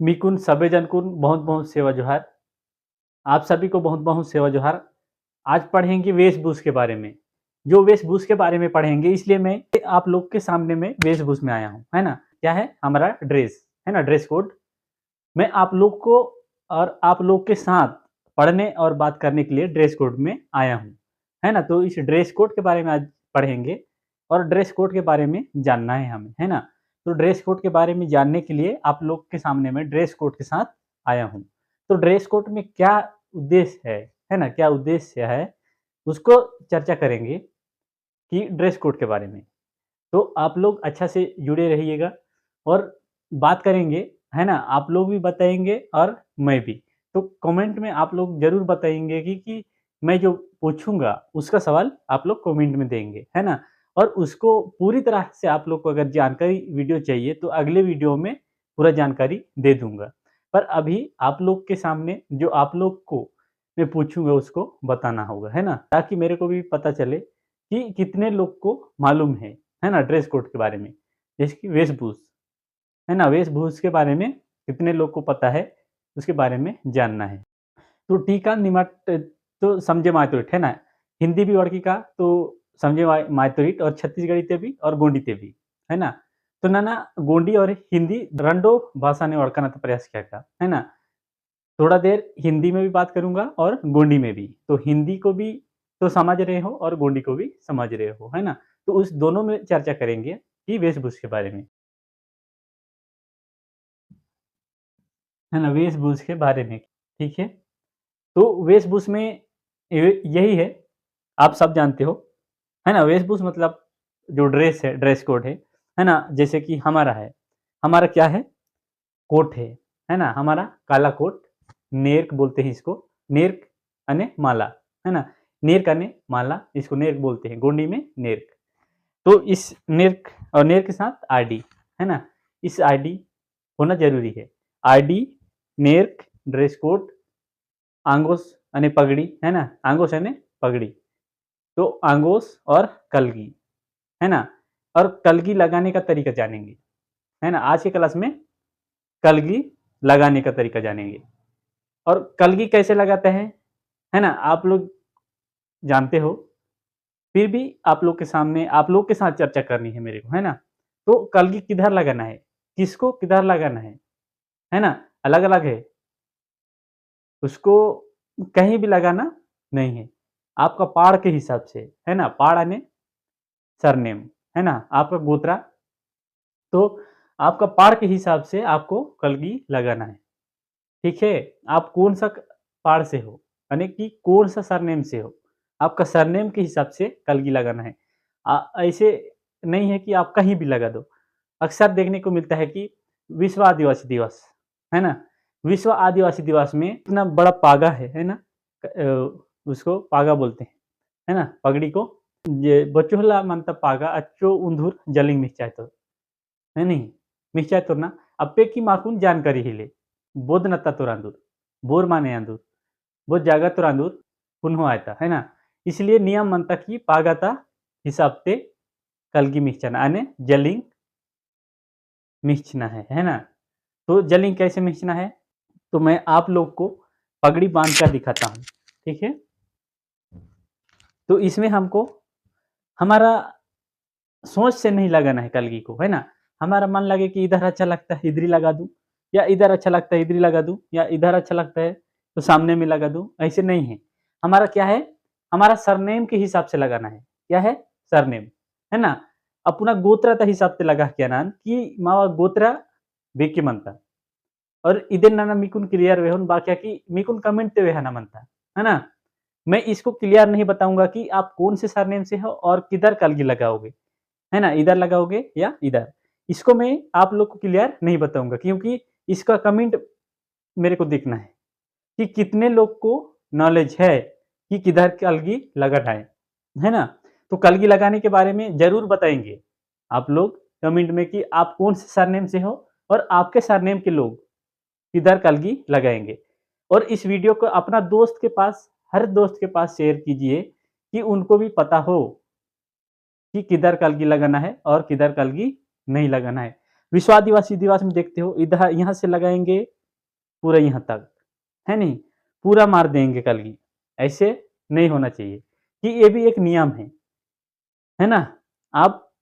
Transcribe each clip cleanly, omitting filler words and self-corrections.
मिकुन सभेजनकुन बहुत बहुत सेवा जोहार। आप सभी को बहुत बहुत सेवा जोहार। आज पढ़ेंगे वेशभूष के बारे में। जो वेशभूष के बारे में पढ़ेंगे, इसलिए मैं आप लोग के सामने में वेशभूष में आया हूँ, है ना। क्या है हमारा ड्रेस, है ना, ड्रेस कोड। मैं आप लोग को और आप लोग के साथ पढ़ने और बात करने के लिए ड्रेस कोड में आया हूँ, है ना। तो इस ड्रेस कोड के बारे में आज पढ़ेंगे और ड्रेस कोड के बारे में जानना है हमें, है ना। तो ड्रेस कोड के बारे में जानने के लिए आप लोग के सामने में ड्रेस कोड के साथ आया हूँ। तो ड्रेस कोड में क्या उद्देश्य है ना, क्या उद्देश्य है, उसको चर्चा करेंगे कि ड्रेस कोड के बारे में। तो आप लोग अच्छा से जुड़े रहिएगा और बात करेंगे, है ना। आप लोग भी बताएँगे और मैं भी। तो कमेंट में आप लोग ज़रूर बताएँगे कि मैं जो पूछूँगा उसका सवाल आप लोग कमेंट में देंगे, है ना। और उसको पूरी तरह से आप लोग को अगर जानकारी वीडियो चाहिए तो अगले वीडियो में पूरा जानकारी दे दूँगा। पर अभी आप लोग के सामने जो आप लोग को मैं पूछूँगा उसको बताना होगा, है ना। ताकि मेरे को भी पता चले कि कितने लोग को मालूम है ना, ड्रेस कोड के बारे में। जैसे कि वेशभूष, है ना, वेशभूष के बारे में कितने लोग को पता है, उसके बारे में जानना है। तो टीका निमट तो समझे मातुरिट, है ना। हिंदी भी वड़किका तो समझे मातुरिट और छत्तीसगढ़ी ते भी और गोंडी ते भी, है ना। तो नाना गोंडी और हिंदी रंडो भाषा ने ओळखना प्रयास किया था, है ना। थोड़ा देर हिंदी में भी बात करूँगा और गोंडी में भी। तो हिंदी को भी तो समझ रहे हो और गोंडी को भी समझ रहे हो, है ना। तो उस दोनों में चर्चा करेंगे कि वेशभूष के बारे में, है ना, वेशभूष के बारे में, ठीक है। तो वेशभूष में यही है, आप सब जानते हो, है ना। वेशभूष मतलब जो ड्रेस है, ड्रेस कोड है ना। जैसे कि हमारा क्या है, कोट है ना। हमारा काला कोट, नेर्क बोलते हैं इसको। नेर्क अने माला, है ना। नेर्क अने माला, इसको नेर्क बोलते हैं, गोंडी में नेर्क। तो इस नेर्क और नेर्क के साथ आरडी, है ना। इस आरडी होना जरूरी है। आरडी, नेर्क, ड्रेस कोड, आंगोस अने पगड़ी, है ना। आंगोस अने पगड़ी। तो आंगोस और कलगी, है ना। और कलगी लगाने का तरीका जानेंगे, है ना। आज के क्लास में कलगी लगाने का तरीका जानेंगे। और कलगी कैसे लगाते हैं, है ना, आप लोग जानते हो। फिर भी आप लोग के सामने, आप लोग के साथ चर्चा करनी है मेरे को, है ना। तो कलगी किधर लगाना है, किसको किधर लगाना है ना। अलग अलग है, उसको कहीं भी लगाना नहीं है। आपका पाड़ के हिसाब से, है ना, पाड़ यानी सरनेम, है ना, आपका गोत्रा। तो आपका पाड़ के हिसाब से आपको कलगी लगाना है, ठीक है। आप कौन सा पाड़ से हो, यानी कि कौन सा सरनेम से हो, आपका सरनेम के हिसाब से कलगी लगाना है। ऐसे नहीं है कि आप कहीं भी लगा दो। अक्सर देखने को मिलता है कि विश्व आदिवासी दिवस, है ना, विश्व आदिवासी दिवस में इतना बड़ा पागा है ना। उसको पागा बोलते हैं, है ना, पगड़ी को। ये बचोहला मानता पागा अच्छो उंधुर जलिंग मिचायतो, है नहीं, मिचायतो ना। अप्पे की माकून जानकारी हिले बोध नत्ता तो रांदूर, बोर माने आंदूर, वो जागा तो रांदूर पुनः आयता, है ना। इसलिए नियम म्हणता की पागाता हिसाब ते कलगी मिचना आने जलिंग मिचना है ना। तो जलिंग कैसे मिचना है, तो मैं आप लोग को पगड़ी बांध कर दिखाता हूँ, ठीक है। तो इसमें हमको हमारा सोच से नहीं लगाना है कलगी को, है ना। हमारा मन लगे कि इधर अच्छा लगता है इधर ही लगा दूं, या इधर अच्छा लगता है इधर ही लगा दूं, या इधर अच्छा लगता है तो सामने में लगा दूं, ऐसे नहीं है। हमारा क्या है, हमारा सरनेम के हिसाब से लगाना है। क्या है, सरनेम, है ना। अपना गोत्रा का हिसाब से लगा क्या नान कि मावा गोत्रा बेके मनता। और इधर नाना मिकुन क्लियर वे बाकी की मिकुन कमेंट वे ना मनता, है ना। मैं इसको क्लियर नहीं बताऊंगा कि आप कौन से सरनेम से हो और किधर कलगी लगाओगे, है ना, इधर लगाओगे या इधर। इसको मैं आप लोग को क्लियर नहीं बताऊंगा, क्योंकि इसका कमेंट मेरे को देखना है कि कितने लोग को नॉलेज है कि किधर कलगी लगा है ना। तो कलगी लगाने के बारे में जरूर बताएंगे आप लोग कमेंट में कि आप कौन से सरनेम से हो और आपके सरनेम के लोग किधर कलगी लगाएंगे। और इस वीडियो को अपना दोस्त के पास, हर दोस्त के पास शेयर कीजिए कि उनको भी पता हो कि किधर कलगी लगाना है और किधर कलगी नहीं लगाना है। विश्व आदिवासी दिवस में देखते हो इधर यहाँ से लगाएंगे पूरा यहाँ तक, है नहीं? पूरा मार देंगे कलगी, ऐसे नहीं होना चाहिए कि ये भी एक नियम है ना? आप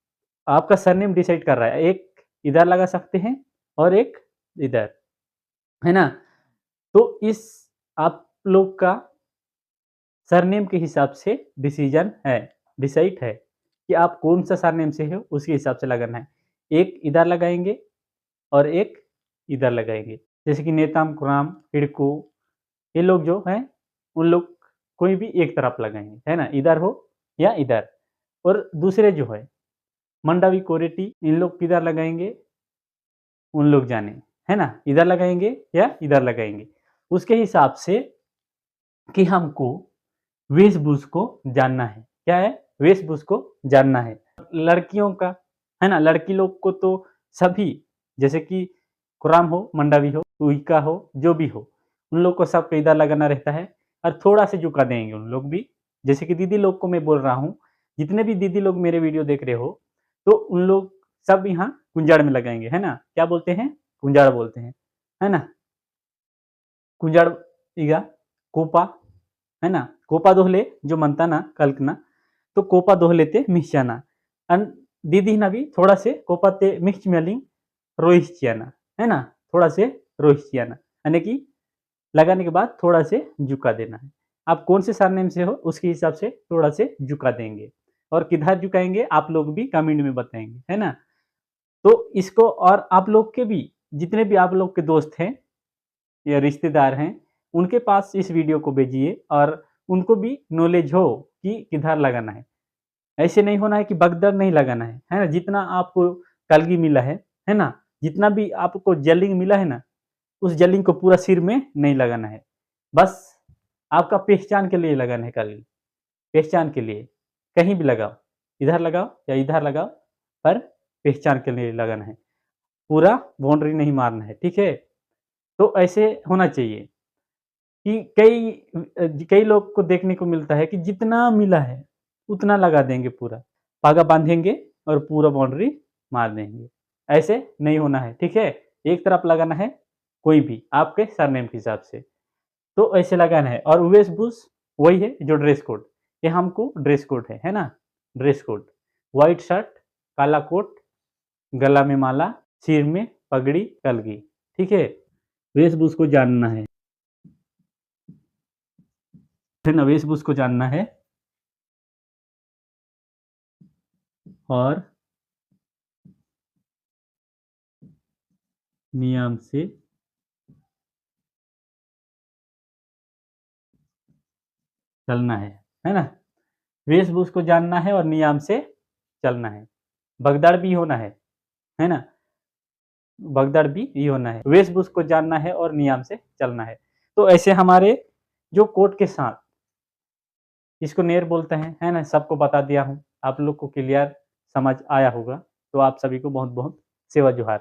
आपका सरनेम डिसाइड कर रहा है, एक इधर लगा सकते हैं और एक इधर, है ना? तो इस आप लोग का सरनेम के हिसाब से डिसाइड है कि आप कौन-सा सरनेम से हो, उसके हिसाब से लगाना है। एक इधर लगाएँगे और एक इधर लगाएँगे। जैसे कि नेताम कुराम, हिडको ये लोग जो हैं, उन लोग कोई भी एक तरफ लगाएँगे, है ना? इधर हो या इधर। और दूसरे जो है मंडावी कोरेटी इन लोग किधर लगाएँगे, उन लोग जाने, है ना? इधर लगाएँगे या इधर लगाएँगे। उसके हिसाब से कि हमको वेशभूष को जानना है। क्या है? वेशभूष को जानना है। लड़कियों का, है ना? लड़की लोग को तो सभी जैसे कि कुराम हो, मंडावी हो, उइका हो, जो भी हो, उन लोग को सबको इधर लगाना रहता है और थोड़ा से झुका देंगे उन लोग भी। जैसे कि दीदी लोग को मैं बोल रहा हूँ, जितने भी दीदी लोग मेरे वीडियो देख रहे हो, तो उन लोग सब यहाँ कुंजाड़ में लगाएँगे, है ना? क्या बोलते हैं? कुंजाड़ बोलते हैं, है ना? कुंजाड़ ಈಗ ಕೋಪ है ना? कोपा दोहले जो म्हणता ना कल्कना, तो कोपा दोहलेते मिश्याना आणि दीदीना भी थोड़ा से कोपा ते मिक्स मेलिंग रोहिश्चियाना, है ना? थोड़ा से रोहिश्चियाना, यानी कि लगाने के बाद थोड़ा से झुका देना है। आप कौन से सरनेम से हो उसके हिसाब से थोड़ा से झुका देंगे और किधर झुकाएँगे आप लोग भी कमेंट में बताएँगे, है ना? तो इसको और आप लोग के भी जितने भी आप लोग के दोस्त हैं या रिश्तेदार हैं, उनके पास इस वीडियो को भेजिए और उनको भी नॉलेज हो कि किधर लगाना है। ऐसे नहीं होना है कि बगदड़ नहीं लगाना है ना? जितना आपको कलगी मिला है ना? जितना भी आपको जेलिंग मिला है ना, उस जेलिंग को पूरा सिर में नहीं लगाना है। बस आपका पहचान के लिए लगाना है कलगी, पहचान के लिए। कहीं भी लगाओ या इधर लगाओ, पर पहचान के लिए लगाना है। पूरा बाउंड्री नहीं मारना है, ठीक है? तो ऐसे होना चाहिए। कि कई लोग को देखने को मिलता है कि जितना मिला है, उतना लगा देंगे पूरा। धागा बाँधेंगे और पूरा बाउंड्री मार देंगे। ऐसे नहीं होना है, ठीक है? एक तरफ लगाना है, कोई भी आपके सरनेम के हिसाब से। तो ऐसे लगाना है और वेशभूष वही है जो ड्रेस कोड। ये हमको ड्रेस कोड है ना? Dress code. व्हाइट शर्ट, काला कोट, गला में माला, सिर में पगड़ी, कलगी, ठीक है? वेशभूष को जानना है ना? वेशभूष को जानना है और नियम से चलना है ना? वेशभूष को जानना है और नियम से चलना है। भगदड़ भी होना है ना? भगदड़ भी होना है। वेशभूष को जानना है और नियम से चलना है। तो ऐसे हमारे जो कोट के साथ इसको नेर बोलते हैं, है ना? सबको बता दिया हूँ। आप लोग को क्लियर समझ आया होगा। तो आप सभी को बहुत-बहुत सेवा जोहार।